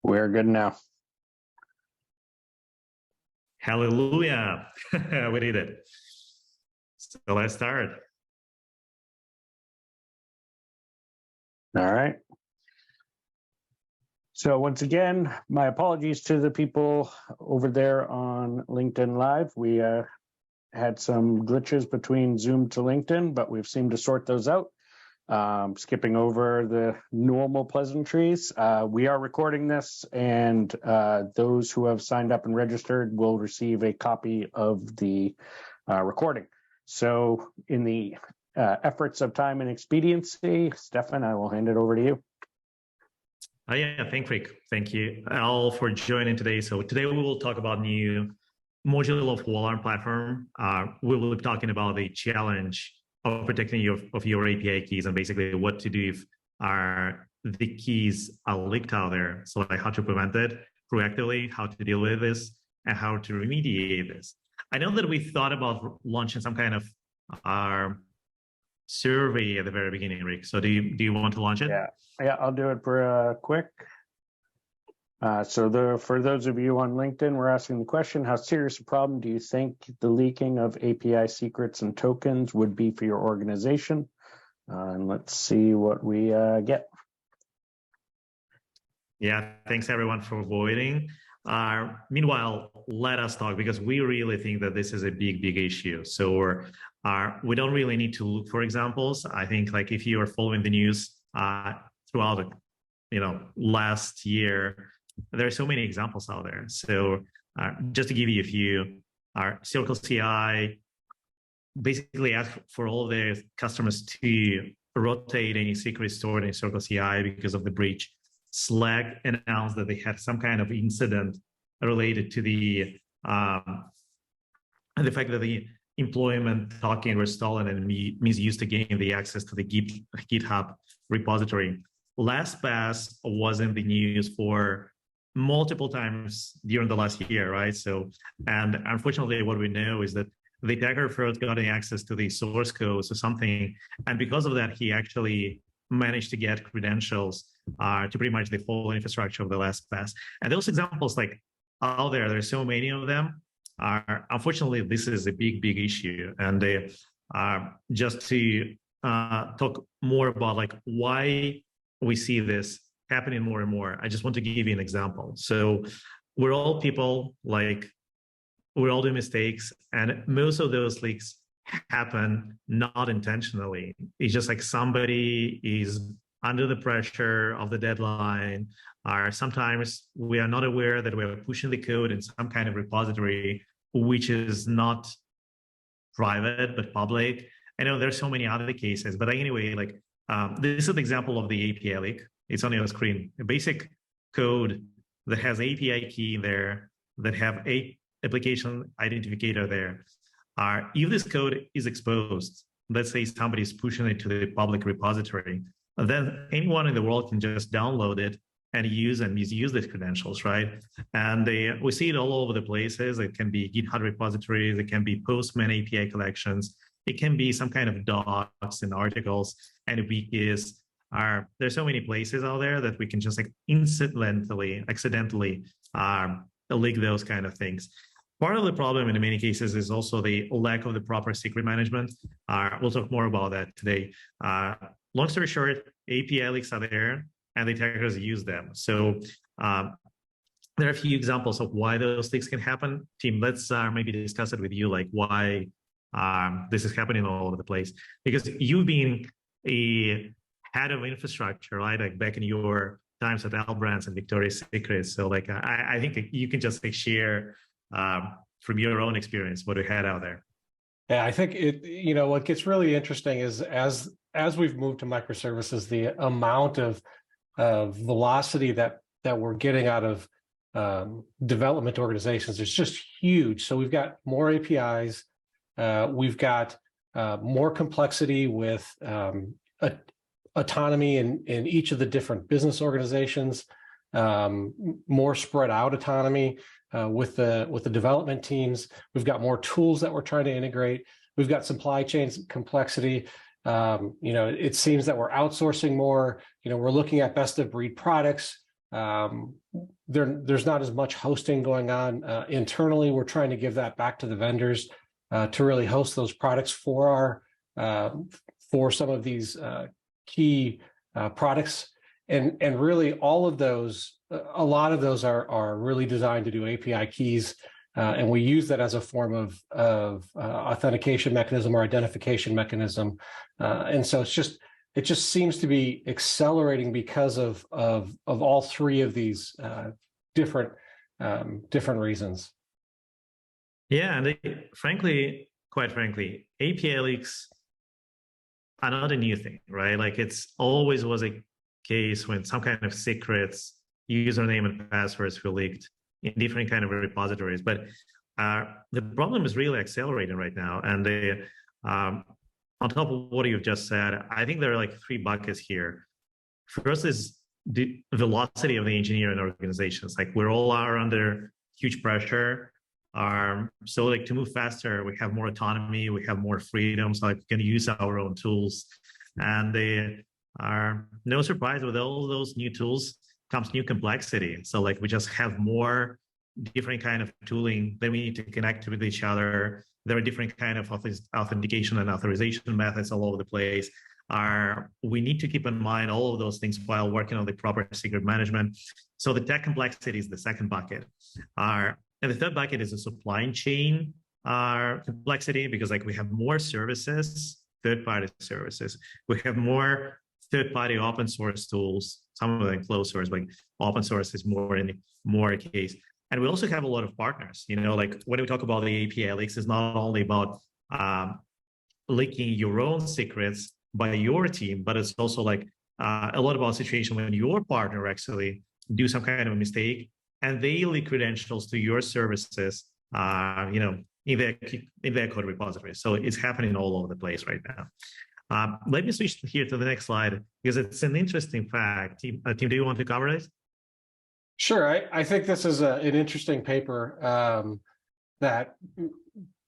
We're good now. Hallelujah. We did it. So let's start. All right. So once again, my apologies to the people over there on LinkedIn Live. We had some glitches between Zoom to LinkedIn, but we've seemed to sort those out. Skipping over the normal pleasantries, we are recording this, and those who have signed up and registered will receive a copy of the recording. So in the efforts of time and expediency, Stefan, I will hand it over to you. Oh yeah, thank you all for joining today. So today we will talk about new module of Wallarm platform. We will be talking about the challenge of protecting your API keys and basically what to do if the keys are leaked out there. So like how to prevent it proactively, how to deal with this, and how to remediate this. I know that we thought about launching some kind of survey at the very beginning, Rick. So do you want to launch it? Yeah, I'll do it for quick. For those of you on LinkedIn, we're asking the question, how serious a problem do you think the leaking of API secrets and tokens would be for your organization? And let's see what we get. Yeah, thanks everyone for voting. Meanwhile, let us talk, because we really think that this is a big issue. So we don't really need to look for examples. I think like if you are following the news throughout last year, there are so many examples out there. So just to give you a few, CircleCI basically asked for all the customers to rotate any secrets stored in CircleCI because of the breach. Slack announced that they had some kind of incident related to the fact that the employment token was stolen and misused to gain the access to the GitHub repository. LastPass was in the news for multiple times during the last year, right? So, and unfortunately, what we know is that the attacker first got access to the source code or something, and because of that, he actually managed to get credentials to pretty much the whole infrastructure of the LastPass. And those examples, like out there's so many of them. Unfortunately, this is a big issue, and just to talk more about like why we see this happening more and more, I just want to give you an example. So we're all people, like we all do mistakes, and most of those leaks happen not intentionally. It's just like somebody is under the pressure of the deadline, or sometimes we are not aware that we are pushing the code in some kind of repository which is not private but public. I know there's so many other cases, but anyway, like this is the example of the API leak. It's on your screen. A basic code that has API key in there, that have a application identifier there. If this code is exposed, let's say somebody is pushing it to the public repository, then anyone in the world can just download it and use and misuse these credentials, right? And we see it all over the places. It can be GitHub repositories, it can be Postman API collections, it can be some kind of docs and articles and wikis. There's so many places out there that we can just like accidentally leak those kind of things. Part of the problem in many cases is also the lack of the proper secret management. We'll talk more about that today. Long story short, API leaks are there and the attackers use them. So there are a few examples of why those leaks can happen. Team, let's maybe discuss it with you, like why this is happening all over the place. Because you being a head of infrastructure, right? Like back in your times at Albrands and Victoria's Secret. So like, I think you can just like share from your own experience what we had out there. Yeah, I think what gets really interesting is as we've moved to microservices, the amount of velocity that we're getting out of development organizations is just huge. So we've got more APIs, we've got more complexity with autonomy in each of the different business organizations, more spread out autonomy with the development teams. We've got more tools that we're trying to integrate. We've got supply chain complexity. It seems that we're outsourcing more. We're looking at best of breed products. there's not as much hosting going on internally. We're trying to give that back to the vendors to really host those products for for some of these key products, and really all of those, a lot of those are really designed to do API keys, and we use that as a form of authentication mechanism or identification mechanism, and so it just seems to be accelerating because of all three of these different reasons. Yeah, and quite frankly, API leaks are not a new thing, right? Like it's always was a case when some kind of secrets, username and passwords were leaked in different kind of repositories. But the problem is really accelerating right now. And on top of what you've just said, I think there are like three buckets here. First is the velocity of the engineering organizations. Like we all are under huge pressure. So like to move faster, we have more autonomy, we have more freedom, so like we can use our own tools. And they are no surprise with all those new tools comes new complexity. So like we just have more different kind of tooling that we need to connect with each other. There are different kind of authentication and authorization methods all over the place. We need to keep in mind all of those things while working on the proper secret management. So the tech complexity is the second bucket. And the third bucket is the supply chain complexity, because like we have more services, third-party services. We have more third-party open source tools, some of them closed source, like open source is more a case. And we also have a lot of partners, like when we talk about the API leaks, it's not only about leaking your own secrets by your team, but it's also like a lot about situation when your partner actually do some kind of a mistake and they leak credentials to your services, in their code repository. So it's happening all over the place right now. Let me switch here to the next slide because it's an interesting fact. Tim, do you want to cover it? Sure. I think this is an interesting paper that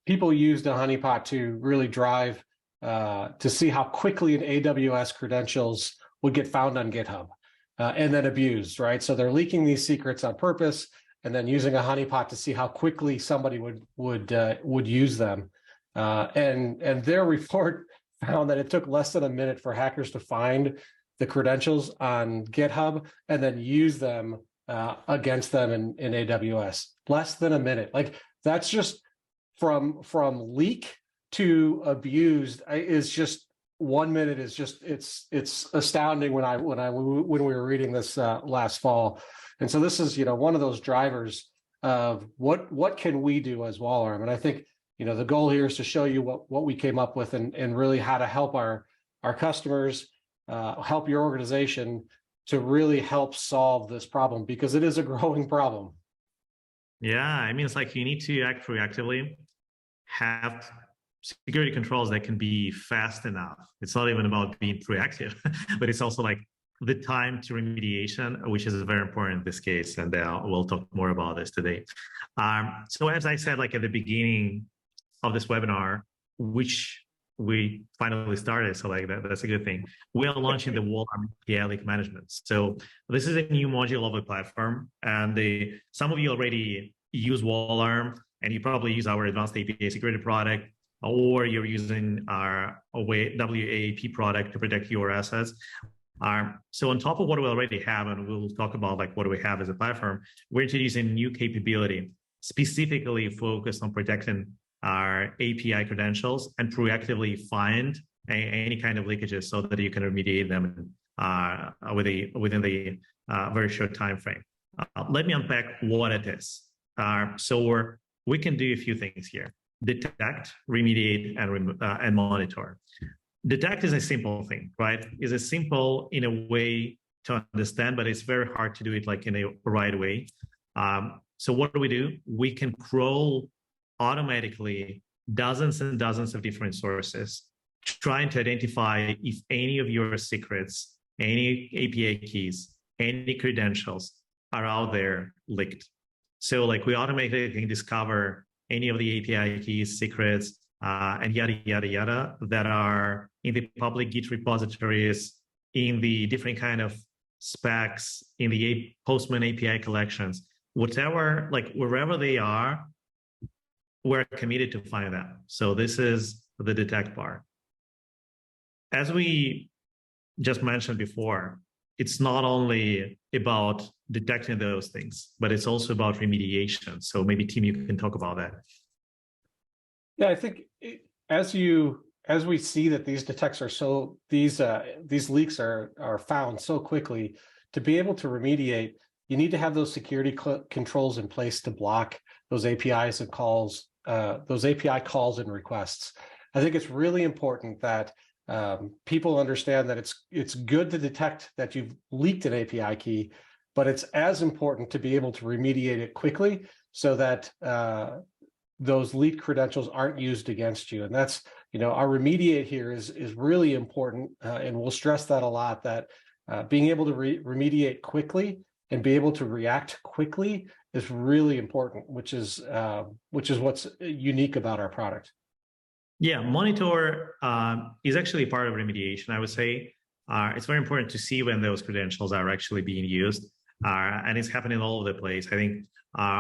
people used a honeypot to really drive to see how quickly an AWS credentials would get found on GitHub and then abused, right? So they're leaking these secrets on purpose and then using a honeypot to see how quickly somebody would use them. And their report found that it took less than a minute for hackers to find the credentials on GitHub and then use them against them in AWS. Less than a minute. Like that's just from leak to abused is just 1 minute is just it's astounding when we were reading this last fall. And so this is one of those drivers of what can we do as Wallarm. And I think the goal here is to show you what we came up with and really how to help our customers, help your organization to really help solve this problem, because it is a growing problem. Yeah, I mean, it's like you need to act proactively, have security controls that can be fast enough. It's not even about being proactive, but it's also like the time to remediation, which is very important in this case. And we'll talk more about this today. So as I said, like at the beginning of this webinar, which we finally started, so like that's a good thing. We are launching the Wallarm API Leak Management. So this is a new module of the platform, and some of you already use Wallarm, and you probably use our advanced API security product, or you're using our WAAP product to protect your assets. So on top of what we already have, and we'll talk about like what do we have as a platform, we're introducing new capability specifically focused on protecting our API credentials and proactively find any kind of leakages so that you can remediate them within the very short time frame. Let me unpack what it is. So we can do a few things here: detect, remediate, and monitor. Detect is a simple thing, right? It's a simple in a way to understand, but it's very hard to do it like in a right way. So what do? We can crawl automatically dozens and dozens of different sources, trying to identify if any of your secrets, any API keys, any credentials are out there leaked. So like we automatically can discover any of the API keys, secrets, and yada, yada, yada, that are in the public Git repositories, in the different kind of specs, in the Postman API collections, whatever, like wherever they are, we're committed to find them. So this is the detect part. As we just mentioned before, it's not only about detecting those things, but it's also about remediation. So maybe Tim, you can talk about that. Yeah, I think as we see that these detects are so these leaks are found so quickly, to be able to remediate, you need to have those security controls in place to block those APIs and calls, those API calls and requests. I think it's really important that people understand that it's good to detect that you've leaked an API key, but it's as important to be able to remediate it quickly so that those leaked credentials aren't used against you. And that's, our remediate here is really important, and we'll stress that a lot, that being able to remediate quickly and be able to react quickly is really important, which is what's unique about our product. Yeah, monitor is actually part of remediation, I would say. It's very important to see when those credentials are actually being used, and it's happening all over the place. I think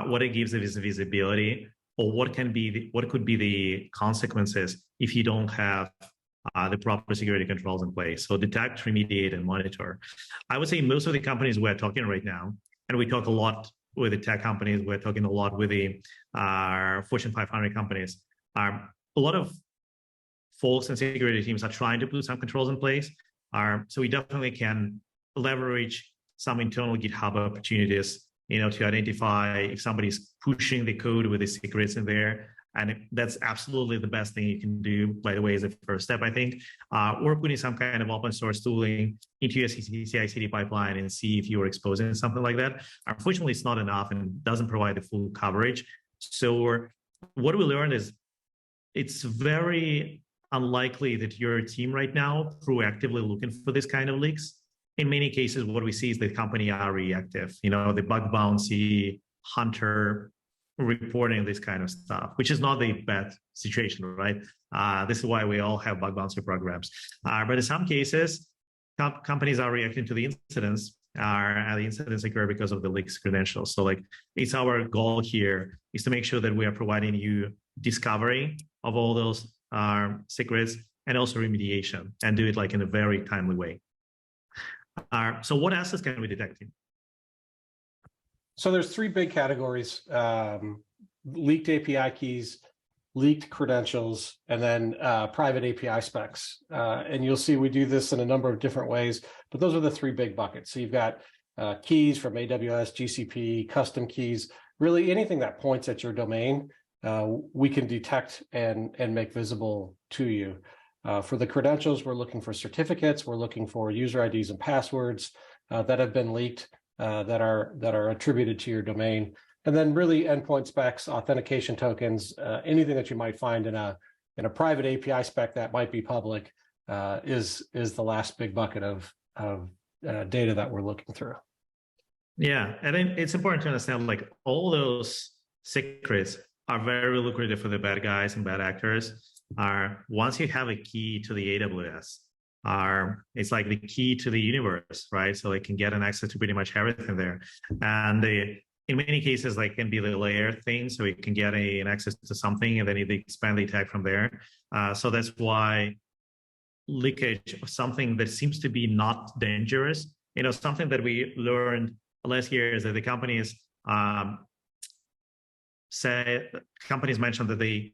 what it gives is visibility, or what could be the consequences if you don't have the proper security controls in place. So detect, remediate, and monitor. I would say most of the companies we're talking right now, and we talk a lot with the tech companies, we're talking a lot with the Fortune 500 companies, a lot of folks and security teams are trying to put some controls in place. So we definitely can leverage some internal GitHub opportunities, to identify if somebody's pushing the code with the secrets in there. And that's absolutely the best thing you can do, by the way, as a first step, I think. Or putting some kind of open source tooling into your CI/CD pipeline and see if you're exposing something like that. Unfortunately, it's not enough and doesn't provide the full coverage. So what we learned is it's very unlikely that your team right now proactively looking for this kind of leaks. In many cases, what we see is the company are reactive, the bug bounty, hunter, reporting this kind of stuff, which is not the bad situation, right? This is why we all have bug bounty programs. But in some cases, companies are reacting to the incidents, and the incidents occur because of the leaks credentials. So it's our goal here is to make sure that we are providing you discovery of all those secrets and also remediation, and do it in a very timely way. So what assets can we detect? So there's three big categories: leaked API keys, leaked credentials, and then private API specs. And you'll see we do this in a number of different ways, but those are the three big buckets. So you've got keys from AWS, GCP, custom keys, really anything that points at your domain, we can detect and make visible to you. For the credentials, we're looking for certificates, we're looking for user IDs and passwords that have been leaked, that are attributed to your domain. And then really endpoint specs, authentication tokens, anything that you might find in a private API spec that might be public is the last big bucket of data that we're looking through. Yeah, and then it's important to understand all those secrets are very lucrative for the bad guys and bad actors. Once you have a key to the AWS, it's like the key to the universe, right? So they can get an access to pretty much everything there. And in many cases, can be the layer thing, so you can get an access to something and then they expand the attack from there. So that's why leakage of something that seems to be not dangerous, something that we learned last year is that the companies mentioned that they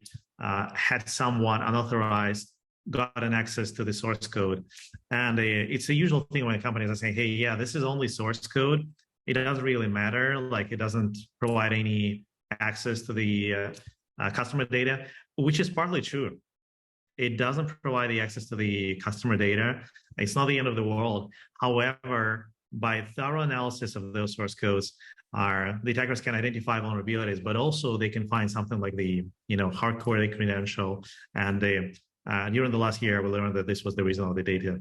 had someone unauthorized got an access to the source code. And it's a usual thing when companies are saying, hey, yeah, this is only source code. It doesn't really matter. It doesn't provide any access to the customer data, which is partly true. It doesn't provide the access to the customer data. It's not the end of the world. However, by thorough analysis of those source codes, the attackers can identify vulnerabilities, but also they can find something like the hard-coded credential. And during the last year, we learned that this was the reason of the data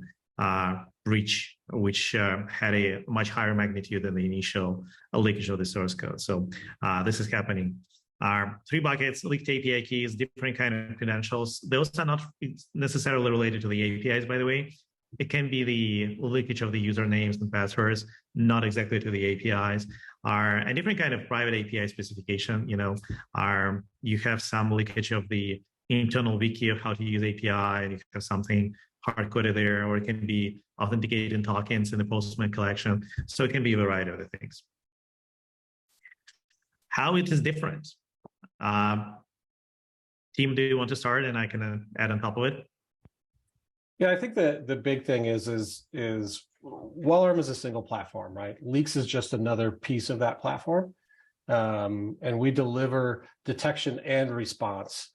breach, which had a much higher magnitude than the initial leakage of the source code. So this is happening. Three buckets: leaked API keys, different kind of credentials. Those are not necessarily related to the APIs, by the way. it can be the leakage of the usernames and passwords, not exactly to the APIs, and different kind of private API specification. You have some leakage of the internal wiki of how to use API, and you have something hard-coded there, or it can be authenticating tokens in the Postman collection. So it can be a variety of the things. How it is different. Team, do you want to start, and I can add on top of it? Yeah, I think that the big thing is Wallarm is a single platform, right? Leaks is just another piece of that platform. And we deliver detection and response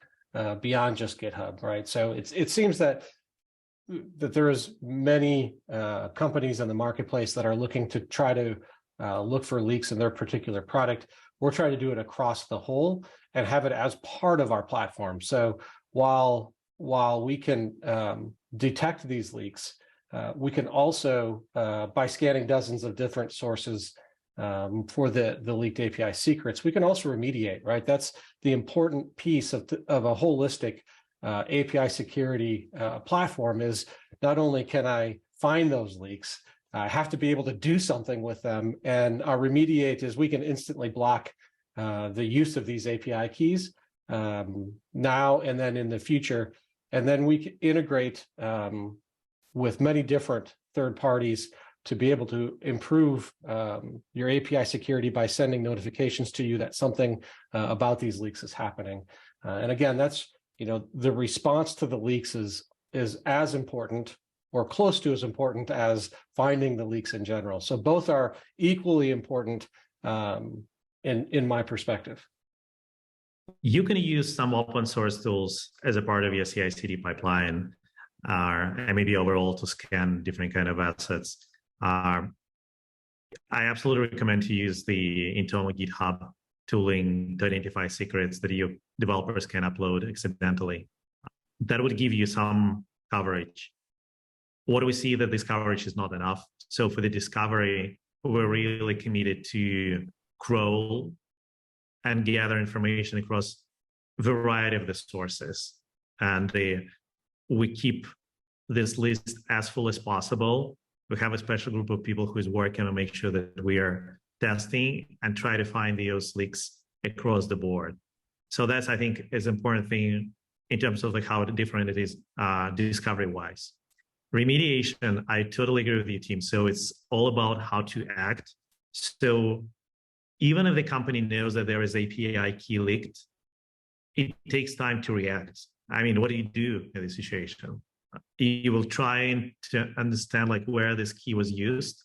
beyond just GitHub, right? So it seems that there is many companies in the marketplace that are looking to try to look for leaks in their particular product. We're trying to do it across the whole and have it as part of our platform. So while we can detect these leaks, we can also, by scanning dozens of different sources for the leaked API secrets, we can also remediate, right? That's the important piece of a holistic API security platform. Is not only can I find those leaks, I have to be able to do something with them. And our remediate is we can instantly block the use of these API keys now and then in the future. And then we can integrate with many different third parties to be able to improve your API security by sending notifications to you that something about these leaks is happening. And again, that's, the response to the leaks is as important or close to as important as finding the leaks in general. So both are equally important in my perspective. You can use some open source tools as a part of your CI/CD pipeline, and maybe overall to scan different kind of assets. I absolutely recommend to use the internal GitHub tooling to identify secrets that your developers can upload accidentally. That would give you some coverage. What do we see that this coverage is not enough? So for the discovery, we're really committed to crawl and gather information across a variety of the sources. And we keep this list as full as possible. We have a special group of people who is working to make sure that we are testing and try to find those leaks across the board. So that's, I think, is an important thing in terms of how different it is discovery-wise. Remediation, I totally agree with you, team. So it's all about how to act. So even if the company knows that there is API key leaked, it takes time to react. I mean, what do you do in this situation? You will try to understand where this key was used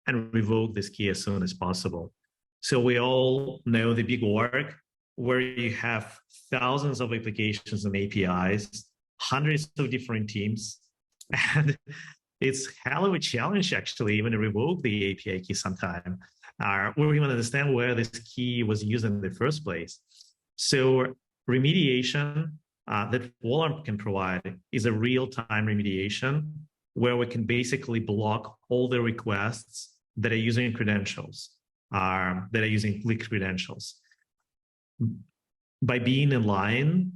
and revoke this key as soon as possible. So we all know the big org where you have thousands of applications and APIs, hundreds of different teams, and it's hell of a challenge actually even to revoke the API key sometime. Or even understand where this key was used in the first place. So remediation that Wallarm can provide is a real-time remediation where we can basically block all the requests that are using credentials, that are using leaked credentials. By being in line,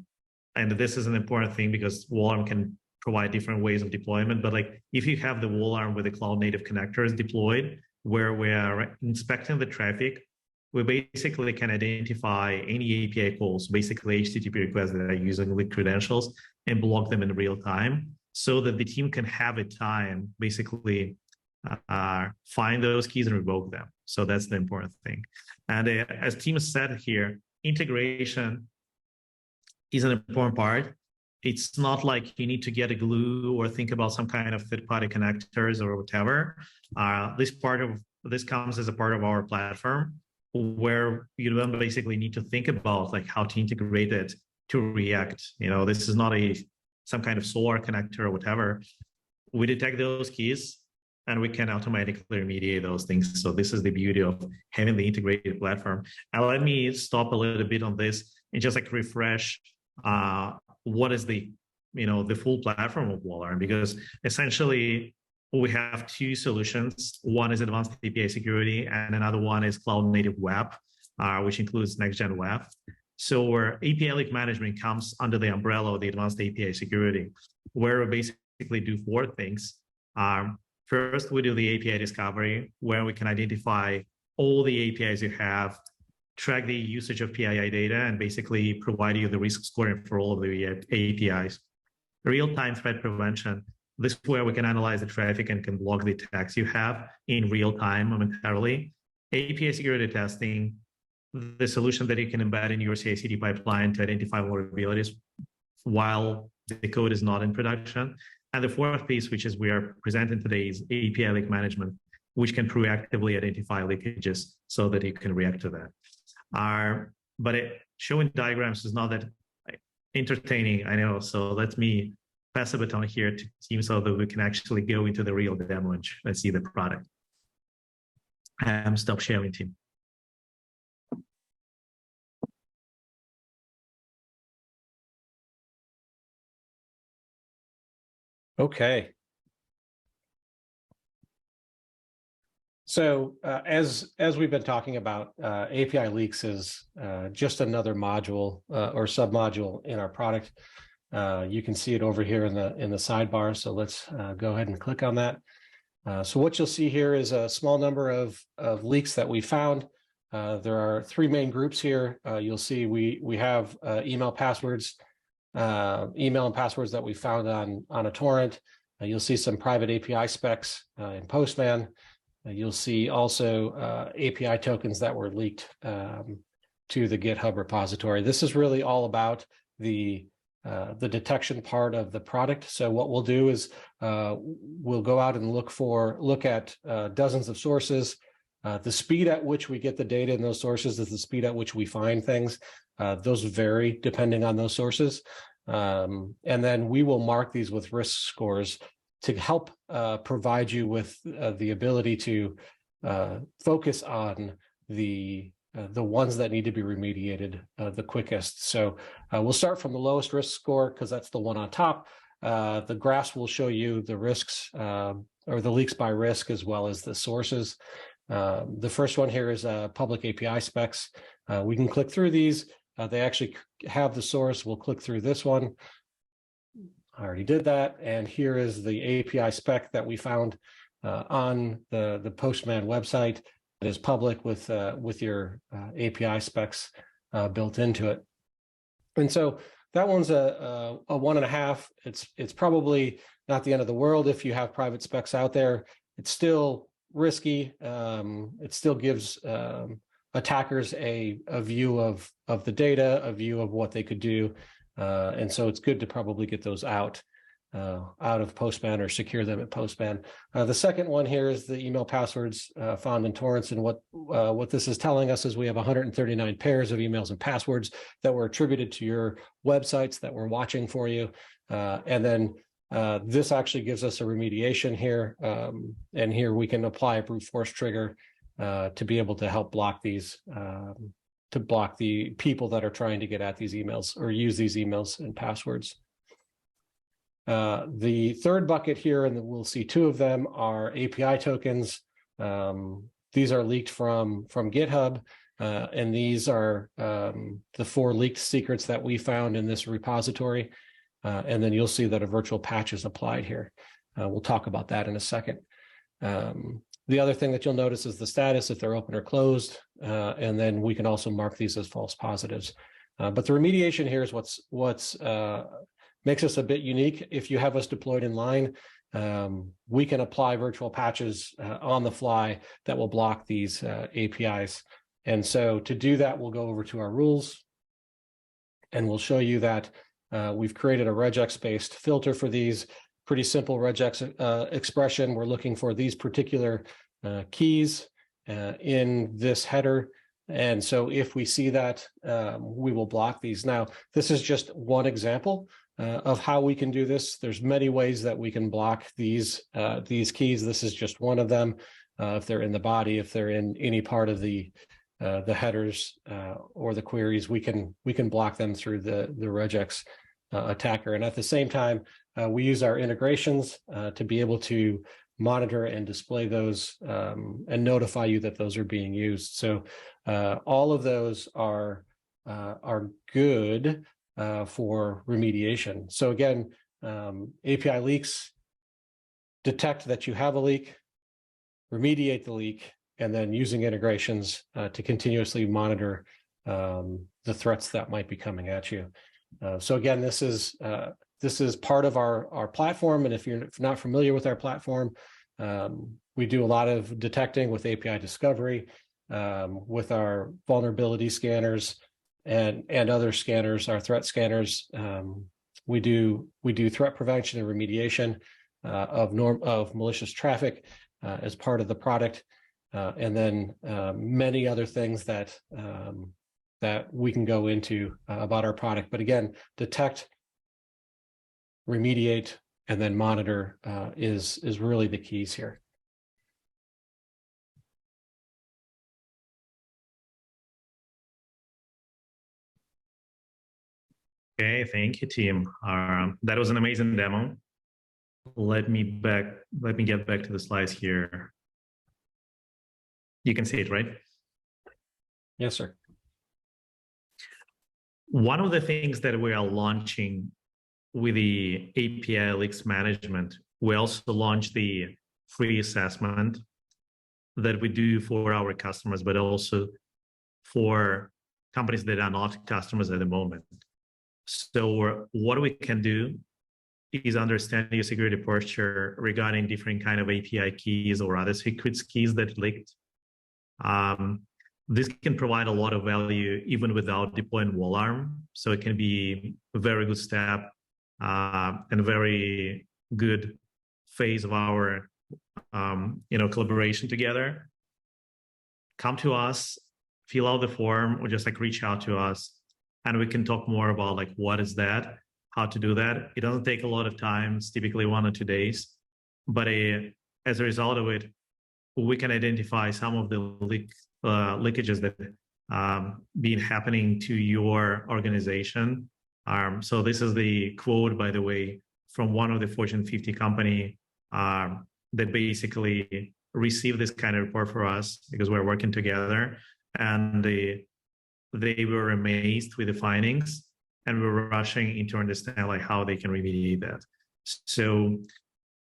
and this is an important thing because Wallarm can provide different ways of deployment, but if you have the Wallarm with the cloud-native connectors deployed, where we are inspecting the traffic, we basically can identify any API calls, basically HTTP requests that are using leaked credentials, and block them in real time so that the team can have a time, basically find those keys and revoke them. So that's the important thing. And as team has said here, integration is an important part. It's not like you need to get a glue or think about some kind of third-party connectors or whatever. This comes as a part of our platform where you don't basically need to think about how to integrate it to React. This is not some kind of Solar connector or whatever. We detect those keys and we can automatically remediate those things. So this is the beauty of having the integrated platform. And let me stop a little bit on this and just refresh what is the full platform of Wallarm, because essentially we have two solutions. One is advanced API security and another one is cloud native web, which includes next-gen web. So our API Leak Management comes under the umbrella of the advanced API security, where we basically do four things. First, we do the API discovery, where we can identify all the APIs you have, track the usage of PII data, and basically provide you the risk scoring for all of the APIs. Real-time threat prevention. This is where we can analyze the traffic and can block the attacks you have in real time momentarily. API security testing, the solution that you can embed in your CI/CD pipeline to identify vulnerabilities while the code is not in production. And the fourth piece, which is we are presenting today, is API leak management, which can proactively identify leakages so that you can react to that. But showing diagrams is not that entertaining, I know. So let me pass the baton here to team so that we can actually go into the real demo and see the product. Stop sharing, team. Okay. So as we've been talking about, API leaks is just another module or submodule in our product. You can see it over here in the sidebar. So let's go ahead and click on that. So what you'll see here is a small number of leaks that we found. There are three main groups here. You'll see we have email and passwords that we found on a torrent. You'll see some private API specs in Postman. You'll see also API tokens that were leaked to the GitHub repository. This is really all about the detection part of the product. So what we'll do is we'll go out and look at dozens of sources. The speed at which we get the data in those sources is the speed at which we find things. Those vary depending on those sources. And then we will mark these with risk scores to help provide you with the ability to focus on the ones that need to be remediated the quickest. So we'll start from the lowest risk score because that's the one on top. The graphs will show you the risks or the leaks by risk as well as the sources. The first one here is public API specs. We can click through these. They actually have the source. We'll click through this one. I already did that. And here is the API spec that we found on the Postman website. It is public with your API specs built into it. And so that one's a 1.5. It's probably not the end of the world if you have private specs out there. It's still risky. It still gives attackers a view of the data, a view of what they could do. And so it's good to probably get those out of Postman or secure them at Postman. The second one here is the email passwords found in torrents. And what this is telling us is we have 139 pairs of emails and passwords that were attributed to your websites that were watching for you. And then this actually gives us a remediation here. And here we can apply a brute force trigger to be able to help block these, to block the people that are trying to get at these emails or use these emails and passwords. The third bucket here, and we'll see two of them, are API tokens. These are leaked from GitHub, and these are the 4 leaked secrets that we found in this repository. And then you'll see that a virtual patch is applied here. We'll talk about that in a second. The other thing that you'll notice is the status, if they're open or closed, and then we can also mark these as false positives. But the remediation here is what's makes us a bit unique. If you have us deployed in line, we can apply virtual patches on the fly that will block these APIs. And so to do that, we'll go over to our rules, and we'll show you that we've created a regex-based filter for these. Pretty simple regex expression. We're looking for these particular keys in this header. And so if we see that, we will block these. Now, this is just one example of how we can do this. There's many ways that we can block these keys. This is just one of them. If they're in the body, if they're in any part of the headers or the queries, we can block them through the regex attacker. And at the same time, we use our integrations to be able to monitor and display those and notify you that those are being used. So all of those are good for remediation. So again, API leaks detect that you have a leak, remediate the leak, and then using integrations to continuously monitor the threats that might be coming at you. So again, this is part of our platform. And if you're not familiar with our platform, we do a lot of detecting with API discovery, with our vulnerability scanners and other scanners, our threat scanners. We do threat prevention and remediation of malicious traffic as part of the product, and then many other things that we can go into about our product. But again, detect, remediate, and then monitor is really the keys here. Okay, thank you, team. That was an amazing demo. Let me get back to the slides here. You can see it, right? Yes, sir. One of the things that we are launching with the API Leak Management, we also launched the free assessment that we do for our customers, but also for companies that are not customers at the moment. So what we can do is understand your security posture regarding different kind of API keys or other secrets keys that leaked. This can provide a lot of value even without deploying Wallarm. So it can be a very good step and a very good phase of our collaboration together. Come to us, fill out the form, or just like reach out to us, and we can talk more about like what is that, how to do that. It doesn't take a lot of time. It's typically 1 or 2 days, but as a result of it, we can identify some of the leakages that been happening to your organization. So this is the quote, by the way, from one of the Fortune 50 company that basically received this kind of report for us because we're working together, and they were amazed with the findings, and we're rushing in to understand like how they can remediate that. So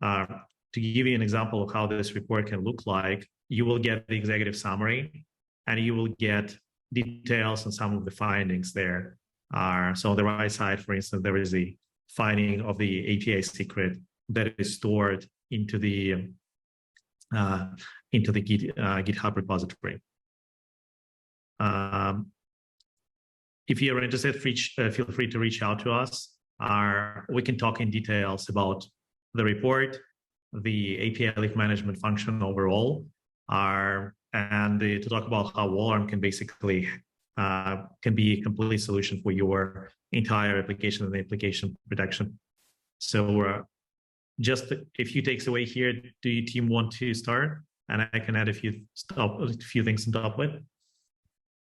to give you an example of how this report can look like, you will get the executive summary, and you will get details on some of the findings there. So on the right side, for instance, there is a finding of the API secret that is stored into the GitHub repository. If you're interested, feel free to reach out to us. We can talk in details about the report, the API Leak Management function overall, and to talk about how Wallarm can basically can be a complete solution for your entire application and application protection. So just a few takes away here. Do your team want to start? And I can add a few things on top of it.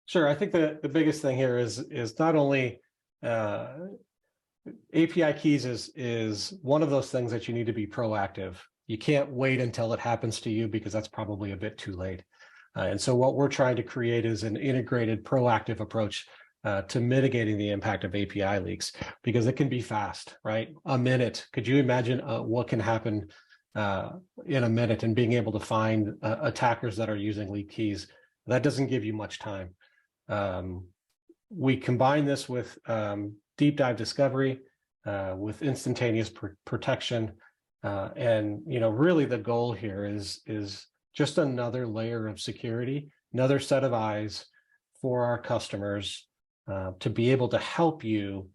Sure. I think the biggest thing here is not only API keys is one of those things that you need to be proactive. You can't wait until it happens to you because that's probably a bit too late. And so what we're trying to create is an integrated, proactive approach to mitigating the impact of API leaks, because it can be fast, right? A minute. Could you imagine what can happen in a minute, and being able to find attackers that are using leak keys? That doesn't give you much time. We combine this with deep dive discovery, with instantaneous protection, and really the goal here is just another layer of security, another set of eyes for our customers to be able to help you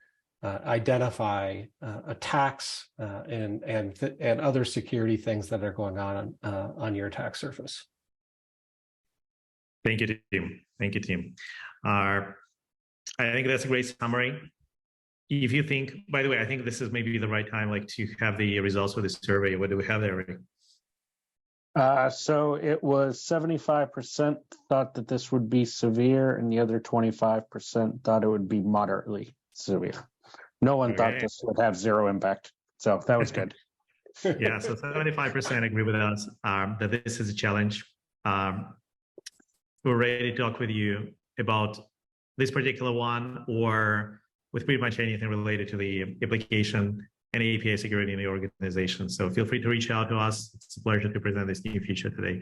identify attacks and other security things that are going on your attack surface. Thank you, team. Thank you, team. I think that's a great summary. If you think, by the way, I think this is maybe the right time, like, to have the results of the survey. What do we have there, Rick? So it was 75% thought that this would be severe, and the other 25% thought it would be moderately severe. No one thought this would have zero impact. So that was good. Yeah, so 75% agree with us that this is a challenge. We're ready to talk with you about this particular one, or with pretty much anything related to the application any API security in the organization. So feel free to reach out to us. It's a pleasure to present this new feature today.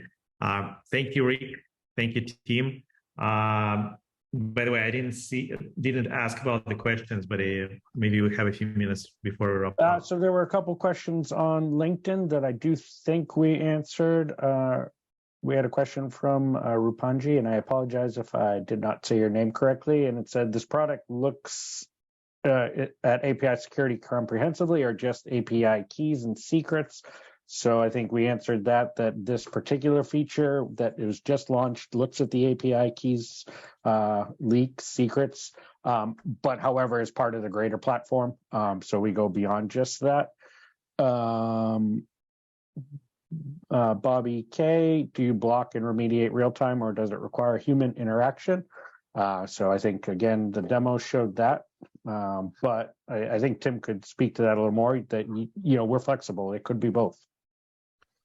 Thank you, Rick. Thank you, team. By the way, I didn't ask about the questions, but maybe we have a few minutes before we wrap up. So there were a couple questions on LinkedIn that I do think we answered. We had a question from Rupanji, and I apologize if I did not say your name correctly. And it said, this product looks at API security comprehensively or just API keys and secrets? So I think we answered that this particular feature that it was just launched looks at the API keys, leaks, secrets, but however, is part of the greater platform. So we go beyond just that. Bobby K, do you block and remediate real time, or does it require human interaction? So I think, again, the demo showed that. But I think Tim could speak to that a little more, that, we're flexible. It could be both.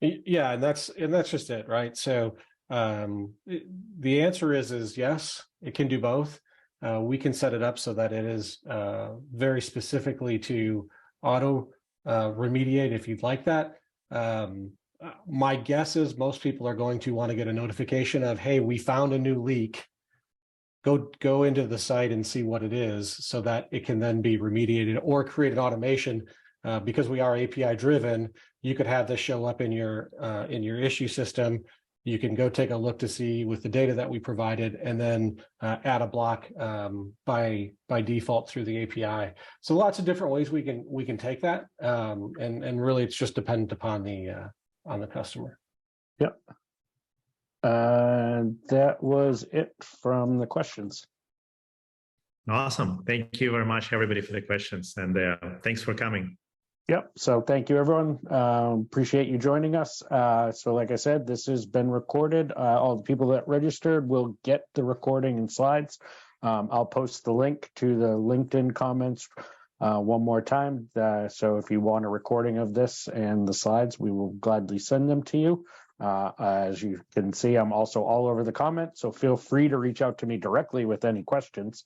Yeah, and that's just it, right? So the answer is yes, it can do both. We can set it up so that it is very specifically to auto remediate if you'd like that. My guess is most people are going to want to get a notification of, hey, we found a new leak. Go into the site and see what it is, so that it can then be remediated, or create an automation. Because we are API driven, you could have this show up in your issue system. You can go take a look to see with the data that we provided, and then add a block by default through the API. So lots of different ways we can take that, and really it's just dependent upon the customer. Yep. That was it from the questions. Awesome. Thank you very much, everybody, for the questions, and thanks for coming. Yep. So thank you, everyone. Appreciate you joining us. So like I said, this has been recorded. All the people that registered will get the recording and slides. I'll post the link to the LinkedIn comments one more time. So if you want a recording of this and the slides, we will gladly send them to you. As you can see, I'm also all over the comments, so feel free to reach out to me directly with any questions.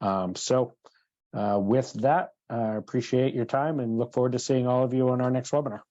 With that, I appreciate your time and look forward to seeing all of you on our next webinar.